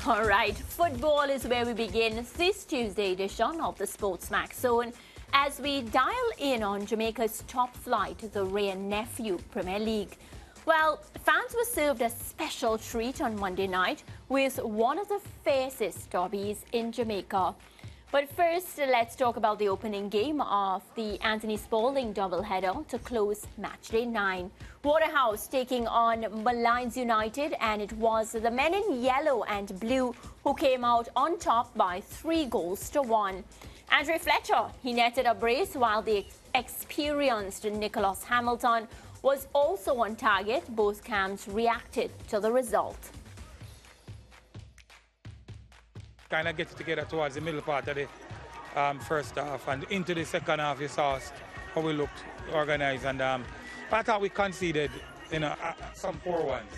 All right, football is where we begin this Tuesday edition of the SportsMax Zone as we dial in on Jamaica's top flight, the Ray and Nephew Premier League. Well, fans were served a special treat on Monday night with one of the fiercest derbies in Jamaica. But first, let's talk about the opening game of the Anthony Spalding doubleheader to close matchday 9. Waterhouse taking on Malines United, and it was the men in yellow and blue who came out on top by 3-1. Andre Fletcher, he netted a brace, while the experienced Nicholas Hamilton was also on target. Both camps reacted to the result. Kind of get together towards the middle part of the first half, and into the second half you saw how we looked organized, and I thought we conceded some poor ones.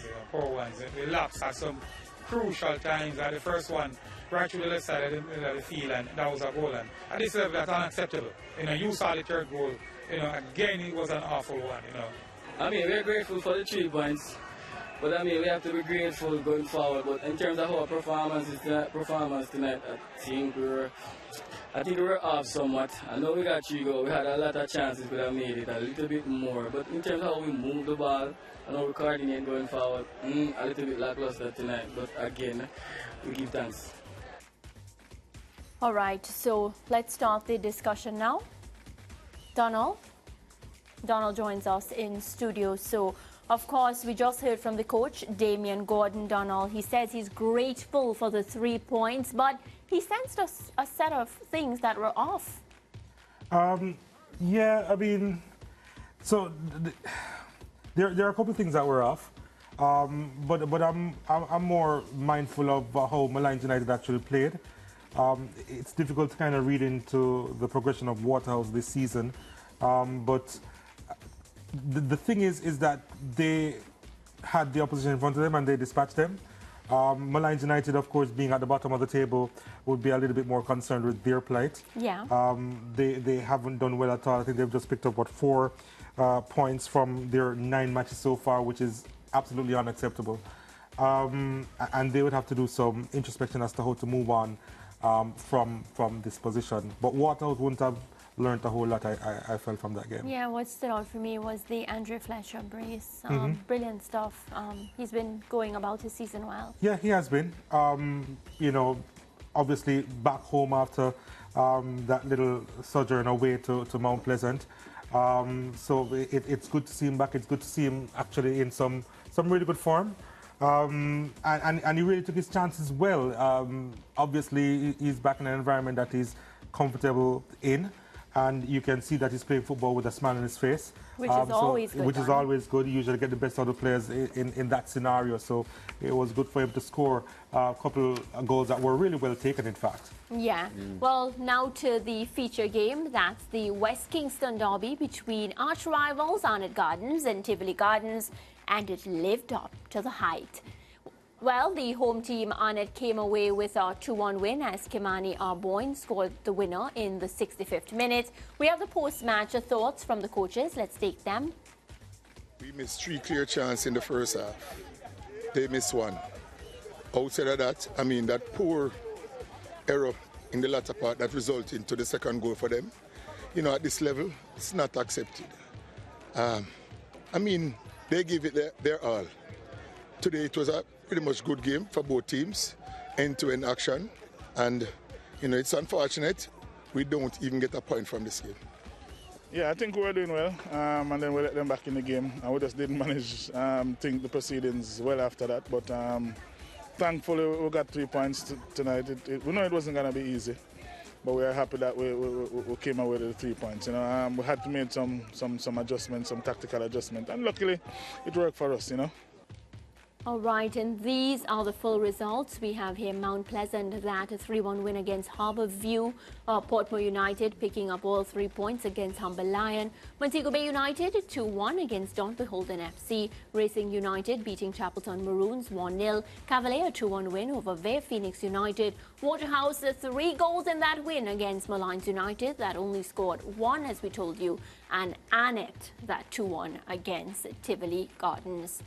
We lapsed at some crucial times. At the first one right through the left side of the field, and that was a goal, and at this level that's unacceptable. You saw the third goal, again it was an awful one. I mean, we're grateful for the 3 points. But I mean, we have to be grateful going forward. But in terms of our performance tonight, I think we were off somewhat. I know we got 3 goals. We had a lot of chances. We could have made it a little bit more. But in terms of how we move the ball and how we coordinate going forward, a little bit lackluster tonight. But again, we give thanks. All right, so let's start the discussion now. Donald joins us in studio. So, of course, we just heard from the coach, Damian Gordon. Donald, he says he's grateful for the 3 points, but he sensed a set of things that were off. Yeah, I mean, so there are a couple of things that were off, but I'm more mindful of how Malines United actually played. It's difficult to kind of read into the progression of Waterhouse this season, but the thing is that they had the opposition in front of them and they dispatched them. Malines United, of course, being at the bottom of the table, would be a little bit more concerned with their plight. Yeah. They haven't done well at all. I think they've just picked up, 4 points from their 9 matches so far, which is absolutely unacceptable. And they would have to do some introspection as to how to move on from this position. But Waterhouse wouldn't have learned a whole lot, I felt, from that game. Yeah, what stood out for me was the Andre Fletcher brace. Brilliant stuff. He's been going about his season well. Yeah, he has been. Obviously back home after that little sojourn away to Mount Pleasant. So it's good to see him back. It's good to see him actually in some really good form. And he really took his chances well. Obviously, he's back in an environment that he's comfortable in. And you can see that he's playing football with a smile on his face. Which is always good. Which is always good. You usually get the best out of players in that scenario. So it was good for him to score a couple of goals that were really well taken, in fact. Yeah. Well, now to the feature game. That's the West Kingston derby between arch rivals Arnett Gardens and Tivoli Gardens. And it lived up to the hype. Well, the home team, Arnett, came away with a 2-1 win as Kimani Arboyne scored the winner in the 65th minute. We have the post-match thoughts from the coaches. Let's take them. We missed 3 clear chances in the first half. They missed 1. Outside of that, I mean, that poor error in the latter part that resulted into the second goal for them. At this level, it's not accepted. I mean, they give it their all. Today it was a pretty much good game for both teams, end-to-end action, and it's unfortunate we don't even get a point from this game. Yeah, I think we were doing well, and then we let them back in the game, and we just didn't manage think the proceedings well after that. But thankfully we got 3 points tonight. We know it wasn't going to be easy, but we are happy that we came away with the 3 points. We had to make some adjustments, some tactical adjustments, and luckily it worked for us. All right, and these are the full results. We have here Mount Pleasant, that a 3-1 win against Harbour View. Portmore United picking up all 3 points against Humber Lion. Montego Bay United 2-1 against Don Beholden FC. Racing United beating Chapelton Maroons 1-0. Cavalier 2-1 win over Vare Phoenix United. Waterhouse 3 goals in that win against Malines United that only scored 1, as we told you. And Arnett that 2-1 against Tivoli Gardens.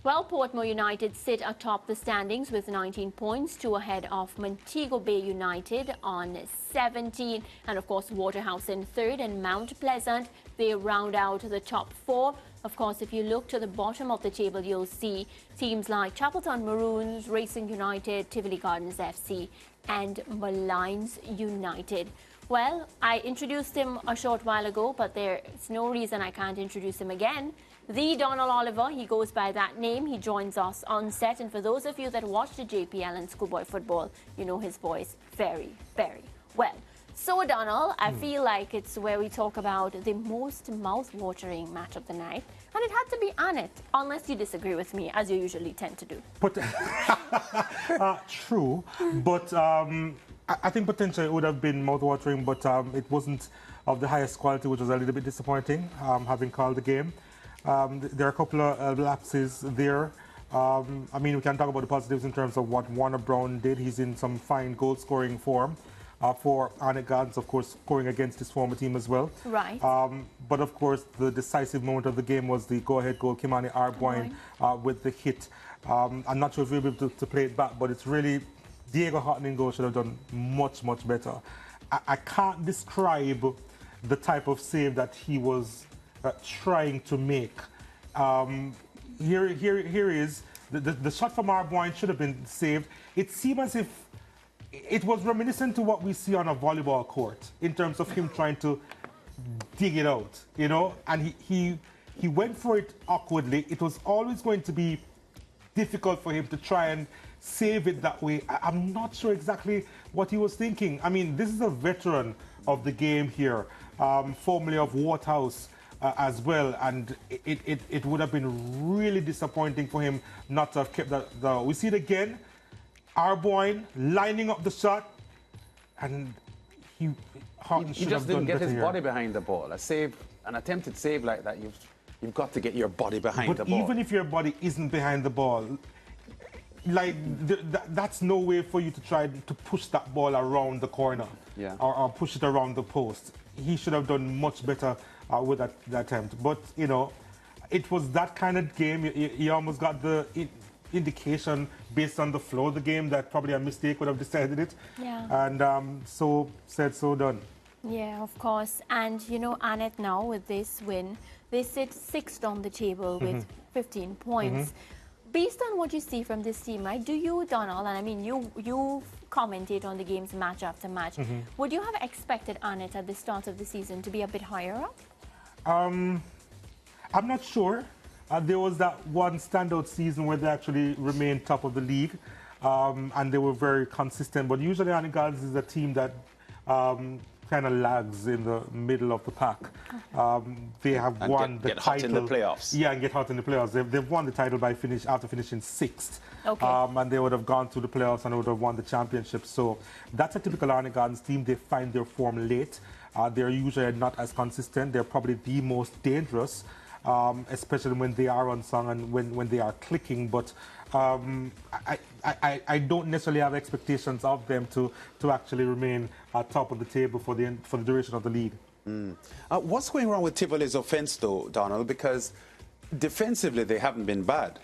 Well, Portmore United sit atop the standings with 19 points, 2 ahead of Montego Bay United on 17. And of course, Waterhouse in third and Mount Pleasant, they round out the top 4. Of course, if you look to the bottom of the table, you'll see teams like Chapeltown Maroons, Racing United, Tivoli Gardens FC and Malines United. Well, I introduced him a short while ago, but there's no reason I can't introduce him again. The Donald Oliver, he goes by that name. He joins us on set. And for those of you that watch the JPL and schoolboy football, you know his voice very, very well. So, Donald, I feel like it's where we talk about the most mouth-watering match of the night. And it had to be Arnett, unless you disagree with me, as you usually tend to do. But, true, but I think potentially it would have been mouth-watering, but it wasn't of the highest quality, which was a little bit disappointing, having called the game. There are a couple of lapses there. I mean, we can talk about the positives in terms of what Warner Brown did. He's in some fine goal-scoring form for Arnett Gardens, of course, scoring against his former team as well. Right. But, of course, the decisive moment of the game was the go-ahead goal, Kimani Arboin with the hit. I'm not sure if we'll be able to play it back, but it's really Diego Hartningo should have done much, much better. I can't describe the type of save that he was trying to make. Here is the shot from Arboin should have been saved. It seemed as if it was reminiscent to what we see on a volleyball court in terms of him trying to dig it out, you know, and he went for it awkwardly. It was always going to be difficult for him to try and save it that way. I'm not sure exactly what he was thinking. I mean, this is a veteran of the game here, formerly of Waterhouse as well, and it would have been really disappointing for him not to have kept that. We see it again, Arboin lining up the shot, and he just didn't get his body behind the ball. An attempted save like that, you've got to get your body behind the ball. But even if your body isn't behind the ball, like that's no way for you to try to push that ball around the corner, or push it around the post. He should have done much better with that attempt. But you know, it was that kind of game. He almost got the indication based on the flow of the game that probably a mistake would have decided it. Yeah. And so said, so done. Yeah, of course. And you know, Arnett now with this win, they sit 6th on the table with 15 points. Based on what you see from this team, right? Do you, Donald, and I mean you commentate on the games match after match, would you have expected Arnett at the start of the season to be a bit higher up? I'm not sure. There was that one standout season where they actually remained top of the league, and they were very consistent. But usually Arnett Gardens is a team that kind of lags in the middle of the pack. They have won the title. Hot in the playoffs. Yeah, and get hot in the playoffs. They've won the title after finishing 6th. Okay. And they would have gone to the playoffs and would have won the championship. So that's a typical Arnett Gardens team. They find their form late. They're usually not as consistent. They're probably the most dangerous, especially when they are unsung and when they are clicking. But I don't necessarily have expectations of them to actually remain at top of the table for the duration of the league. What's going wrong with Tivoli's offense, though, Donald? Because defensively they haven't been bad,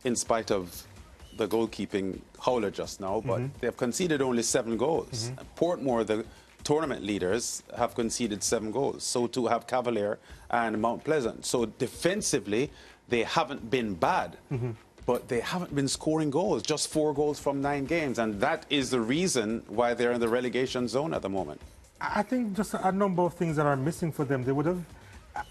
in spite of the goalkeeping howler just now. But they've conceded only 7 goals. Portmore, the tournament leaders, have conceded 7 goals. So too have Cavalier and Mount Pleasant. So defensively, they haven't been bad. But they haven't been scoring goals, just 4 goals from 9 games. And that is the reason why they're in the relegation zone at the moment. I think just a number of things that are missing for them. They would have,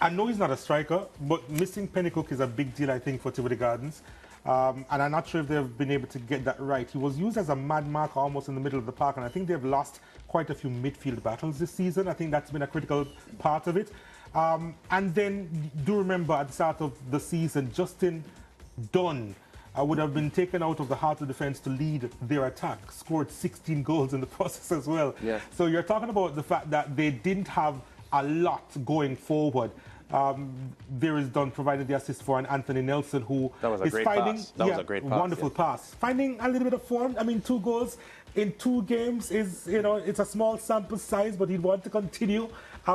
I know he's not a striker, but missing Pennycook is a big deal, I think, for Tivoli Gardens. And I'm not sure if they've been able to get that right. He was used as a mad marker almost in the middle of the park, and I think they've lost quite a few midfield battles this season. I think that's been a critical part of it. And then do remember at the start of the season, Justin Dunn would have been taken out of the heart of defense to lead their attack, scored 16 goals in the process as well. Yeah. So you're talking about the fact that they didn't have a lot going forward. There is Dunn providing the assist for an Anthony Nelson, who is finding a great pass. Wonderful pass. Finding a little bit of form. I mean, 2 goals in 2 games is, you know, it's a small sample size, but he'd want to continue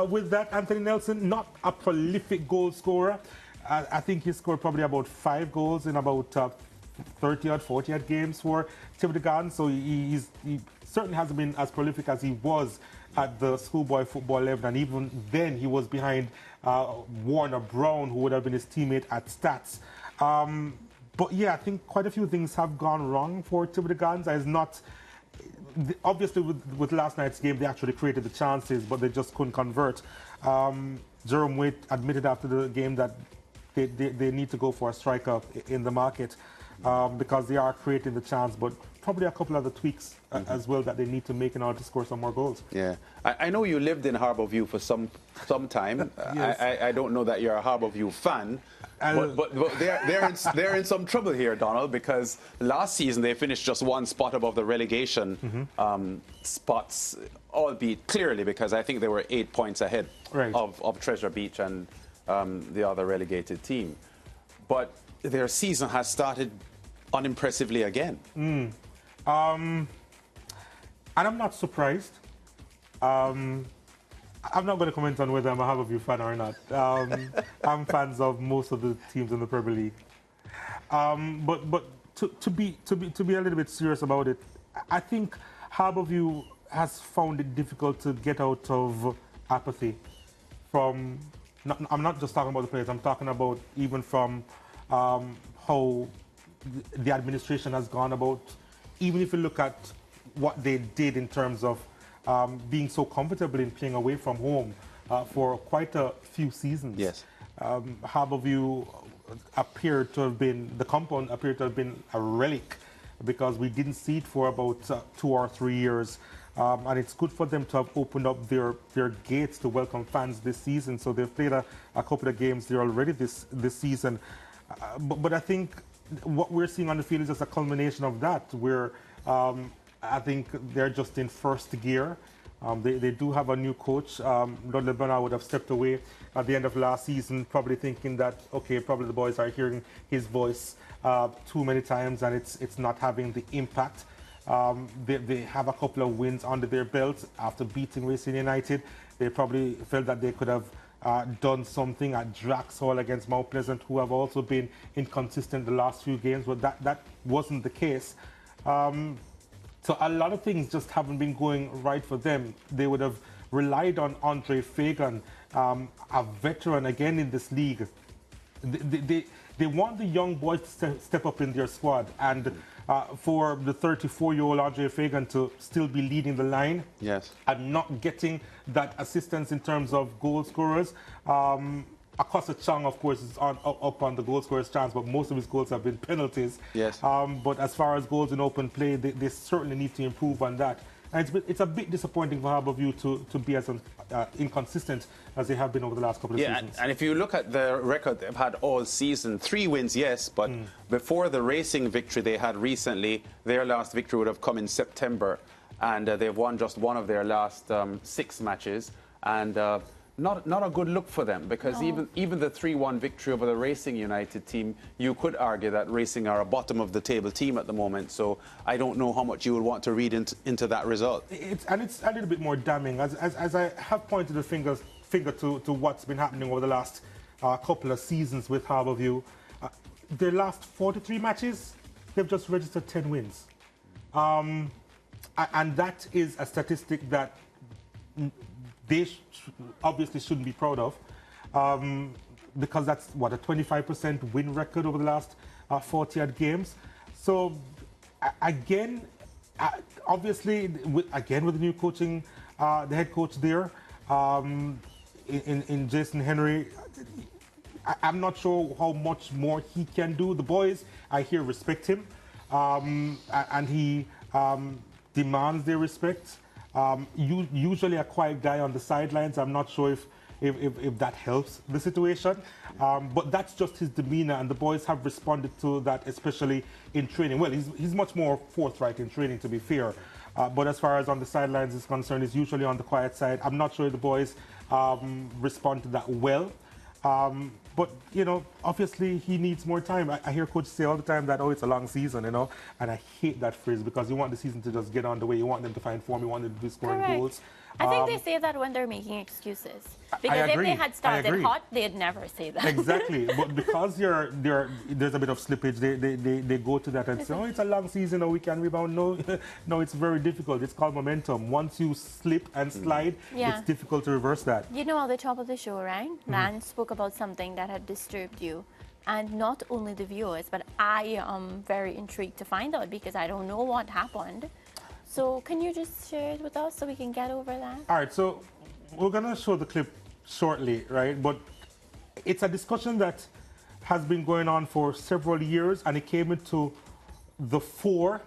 with that. Anthony Nelson, not a prolific goal scorer. I think he scored probably about 5 goals in about 30-odd, 40-odd games for Tivoli Gardens. So he certainly hasn't been as prolific as he was at the schoolboy football level. And even then, he was behind Warner Brown, who would have been his teammate at Stats. But yeah, I think quite a few things have gone wrong for Tivoli Gardens. It's not... Obviously, with last night's game, they actually created the chances, but they just couldn't convert. Jerome Waite admitted after the game that they need to go for a striker in the market because they are creating the chance, but probably a couple other tweaks as well that they need to make in order to score some more goals. Yeah, I know you lived in Harbourview for some time. Yes. I don't know that you're a Harbourview fan, but they're in some trouble here, Donald, because last season they finished just 1 spot above the relegation spots, albeit clearly because I think they were 8 points ahead of Treasure Beach and the other relegated team. But their season has started unimpressively again. And I'm not surprised. I'm not going to comment on whether I'm a Harbourview fan or not. I'm fans of most of the teams in the Premier League. But to be a little bit serious about it, I think Harbourview has found it difficult to get out of apathy. I'm not just talking about the players. I'm talking about even from how the administration has gone about. Even if you look at what they did in terms of being so comfortable in playing away from home for quite a few seasons. Yes. Harbourview appeared to have been, the compound appeared to have been a relic because we didn't see it for about 2 or 3 years. And it's good for them to have opened up their gates to welcome fans this season. So they've played a couple of games there already this season. But I think what we're seeing on the field is just a culmination of that, where I think they're just in first gear. They do have a new coach. Dudley Bernard would have stepped away at the end of last season, probably thinking that, okay, probably the boys are hearing his voice too many times and it's not having the impact. They have a couple of wins under their belt after beating Racing United. They probably felt that they could have done something at Draxhall against Mount Pleasant, who have also been inconsistent the last few games, but that wasn't the case. So a lot of things just haven't been going right for them. They would have relied on Andre Fagan, a veteran again in this league. They want the young boys to step up in their squad, and for the 34-year-old Andre Fagan to still be leading the line, yes, and not getting that assistance in terms of goal scorers. Akosa Chung, of course, is up on the goal scorers chance, but most of his goals have been penalties. Yes. But as far as goals in open play, they certainly need to improve on that. And it's a bit disappointing for Harbourview to be as inconsistent as they have been over the last couple of seasons. And if you look at the record they've had all season, 3 wins, yes, but before the Racing victory they had recently, their last victory would have come in September, and they've won just 1 of their last 6 matches, and not a good look for them, because even the 3-1 victory over the Racing United team, you could argue that Racing are a bottom of the table team at the moment. So I don't know how much you would want to read into that result. It's a little bit more damning, as I have pointed the finger to what's been happening over the last couple of seasons with Harbourview. Their last 43 matches, they've just registered 10 wins, and that is a statistic that they obviously shouldn't be proud of, because that's, what, a 25% win record over the last 40-odd games. So, again, obviously, with the new coaching, the head coach there, in Jason Henry, I'm not sure how much more he can do. The boys, I hear, respect him, and he demands their respect. Usually a quiet guy on the sidelines. I'm not sure if that helps the situation, but that's just his demeanor, and the boys have responded to that, especially in training. Well, he's much more forthright in training, to be fair, but as far as on the sidelines is concerned, he's usually on the quiet side. I'm not sure if the boys respond to that well, But, you know, obviously he needs more time. I hear coaches say all the time that, oh, it's a long season, you know, and I hate that phrase because you want the season to just get on the way. You want them to find form. You want them to be scoring goals. I think they say that when they're making excuses. Because if they had started hot, they'd never say that. Exactly. But because there's a bit of slippage, they go to that and say, oh, it's a long season, or we can rebound. No, no, it's very difficult. It's called momentum. Once you slip and slide, it's difficult to reverse that. You know, at the top of the show, right? Nan spoke about something that had disturbed you. And not only the viewers, but I am very intrigued to find out because I don't know what happened. So can you just share it with us so we can get over that? All right, so we're going to show the clip shortly, right? But it's a discussion that has been going on for several years, and it came into the fore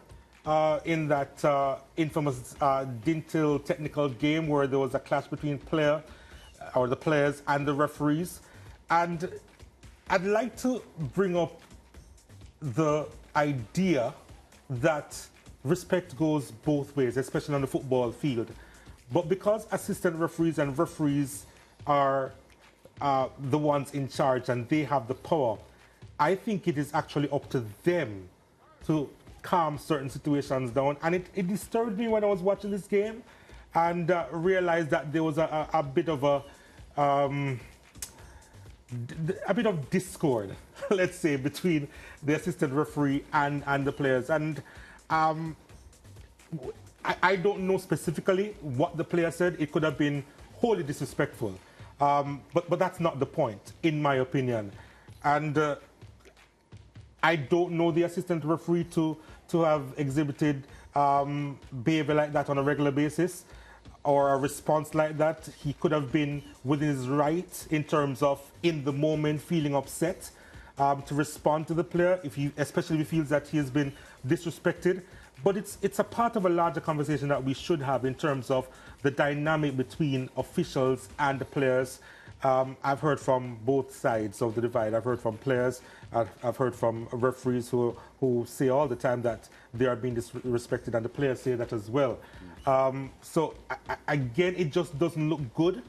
in that infamous Dintil technical game where there was a clash between the players and the referees. And I'd like to bring up the idea that respect goes both ways, especially on the football field. But because assistant referees and referees are the ones in charge and they have the power, I think it is actually up to them to calm certain situations down. And it disturbed me when I was watching this game and realized that there was a bit of a bit of discord, let's say, between the assistant referee and the players. And I don't know specifically what the player said. It could have been wholly disrespectful. But that's not the point, in my opinion. And I don't know the assistant referee to have exhibited behavior like that on a regular basis or a response like that. He could have been within his right in terms of, in the moment, feeling upset to respond to the player, especially if he feels that he has been disrespected. But it's a part of a larger conversation that we should have in terms of the dynamic between officials and the players. I've heard from both sides of the divide. I've heard from players. I've heard from referees who say all the time that they are being disrespected, and the players say that as well. So again, it just doesn't look good,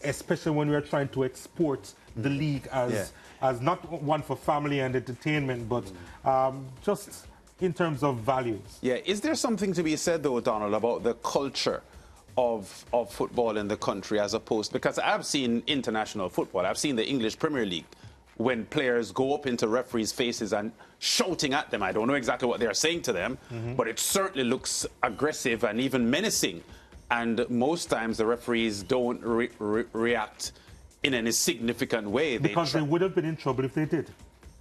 especially when we're trying to export the league as not one for family and entertainment, but just in terms of values. Yeah, is there something to be said, though, Donald, about the culture of football in the country as opposed, because I've seen international football, I've seen the English Premier League, when players go up into referees' faces and shouting at them. I don't know exactly what they're saying to them, but it certainly looks aggressive and even menacing. And most times the referees don't react in any significant way. Because they would have been in trouble if they did.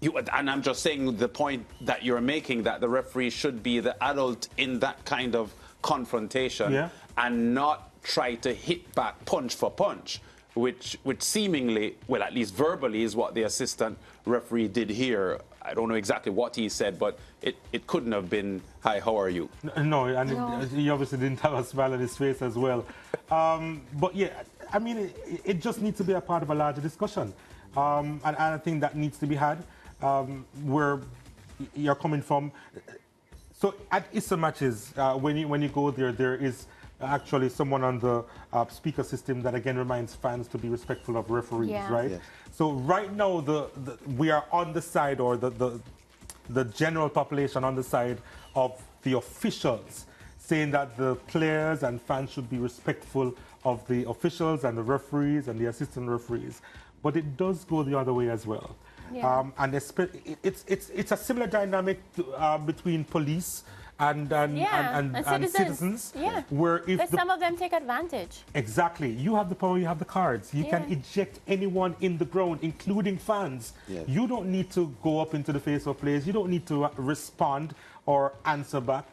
And I'm just saying the point that you're making, that the referee should be the adult in that kind of confrontation and not try to hit back punch for punch, which seemingly, well, at least verbally, is what the assistant referee did here. I don't know exactly what he said, but it couldn't have been, hi, how are you? No, and he obviously didn't have a smile on his face as well. But yeah, I mean, it just needs to be a part of a larger discussion. And I think that needs to be had. Where you're coming from. So at Easter matches, when you go there is actually someone on the speaker system that again reminds fans to be respectful of referees, right? Yes. So right now we are on the side, or the general population on the side of the officials, saying that the players and fans should be respectful of the officials and the referees and the assistant referees. But it does go the other way as well. Yeah. And it's a similar dynamic between police and citizens. Yeah. Where if some of them take advantage. Exactly. You have the power, you have the cards. You can eject anyone in the ground, including fans. Yes. You don't need to go up into the face of players. You don't need to respond or answer back.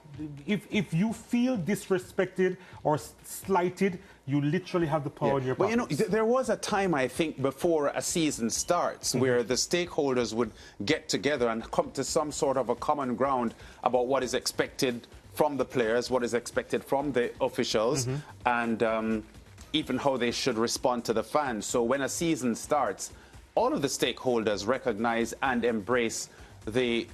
If you feel disrespected or slighted, you literally have the power in your pockets. Well, you know, there was a time, I think, before a season starts where the stakeholders would get together and come to some sort of a common ground about what is expected from the players, what is expected from the officials, and even how they should respond to the fans. So when a season starts, all of the stakeholders recognize and embrace the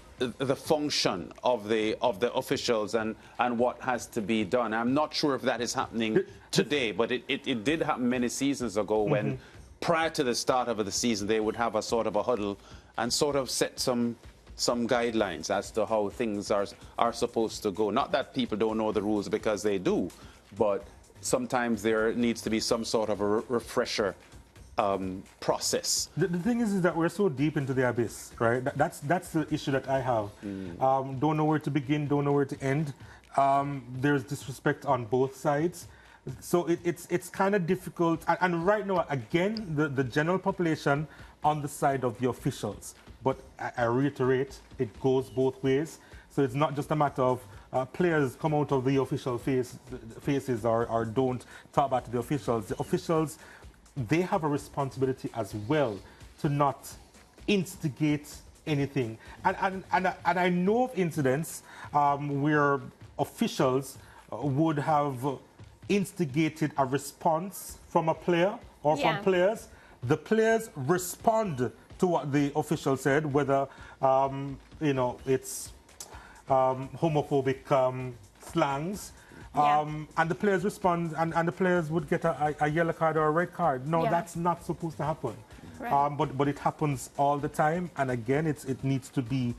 function of the officials and what has to be done. I'm not sure if that is happening today, but it did happen many seasons ago when prior to the start of the season, they would have a sort of a huddle and sort of set some guidelines as to how things are supposed to go. Not that people don't know the rules, because they do, but sometimes there needs to be some sort of a refresher process. The thing is that we're so deep into the abyss, right? That's the issue that I have. Don't know where to begin, don't know where to end. There's disrespect on both sides. So it's kind of difficult. And right now, again, the general population on the side of the officials. But I reiterate, it goes both ways. So it's not just a matter of players come out of the official faces or don't talk back to the officials. The officials, they have a responsibility as well to not instigate anything. And I know of incidents where officials would have instigated a response from a player or from players. The players respond to what the official said, whether it's homophobic slangs. And the players respond, and the players would get a yellow card or a red card. No, that's not supposed to happen. Right. But it happens all the time, and again, it needs to be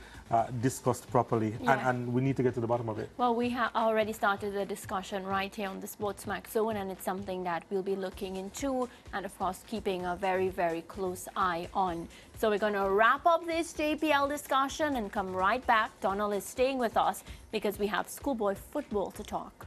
discussed properly, and we need to get to the bottom of it. Well, we have already started a discussion right here on the SportsMax Zone, and it's something that we'll be looking into, and of course, keeping a very, very close eye on. So we're going to wrap up this JPL discussion and come right back. Donald is staying with us because we have schoolboy football to talk.